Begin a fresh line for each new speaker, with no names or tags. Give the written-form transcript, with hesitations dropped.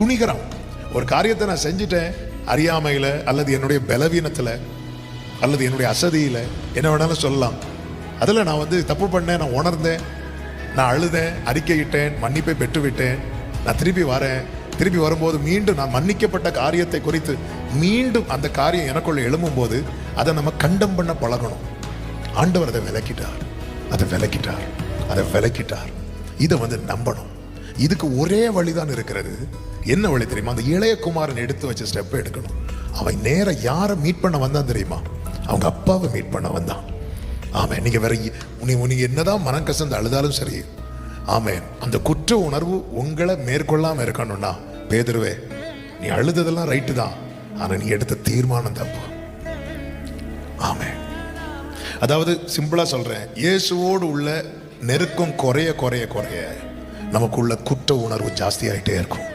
துணிகரம். ஒரு காரியத்தை நான் செஞ்சுட்டேன், அறியாமையில அல்லது என்னுடைய பலவீனத்துல அல்லது என்னுடைய அசதியில, என்ன வேணாலும் சொல்லலாம். அதில் நான் தப்பு பண்ணேன், நான் உணர்ந்தேன், நான் அழுதேன், அறிக்கையிட்டேன், மன்னிப்பை பெற்றுவிட்டேன், நான் திருப்பி வரேன். திருப்பி வரும்போது மீண்டும் நான் மன்னிக்கப்பட்ட காரியத்தை குறித்து மீண்டும் அந்த காரியம் எனக்குள்ள எழும்பும் போது அதை நம்ம கண்டம் பண்ண பழகணும். ஆண்டவர் அதை விலக்கிட்டார், அதை விலக்கிட்டார், அதை விலக்கிட்டார். இதை நம்பணும். இதுக்கு ஒரே வழிதான் இருக்கிறது. என்ன வழி தெரியுமா? அந்த இளைய குமாரன் எடுத்து வச்ச ஸ்டெப்பை எடுக்கணும். அவன் நேர யாரை மீட் பண்ண வந்தான் தெரியுமா? அவங்க அப்பாவை மீட் பண்ண வந்தான். ஆமென். நீங்க வேற நீங்க என்னதான் மனம் கசந்து அழுதாலும் சரி, ஆமென், அந்த குற்ற உணர்வு உங்களை மேற்கொள்ளாம இருக்கணும்னா, பேதுருவே, நீ அழுததெல்லாம் ரைட்டு தான், ஆனா நீ எடுத்த தீர்மானம் தப்பு. ஆமென். அதாவது சிம்பிளா சொல்றேன், இயேசுவோடு உள்ள நெருக்கம் குறைய குறைய குறைய நமக்குள்ள குற்ற உணர்வு ஜாஸ்தியாயிட்டே இருக்கும்.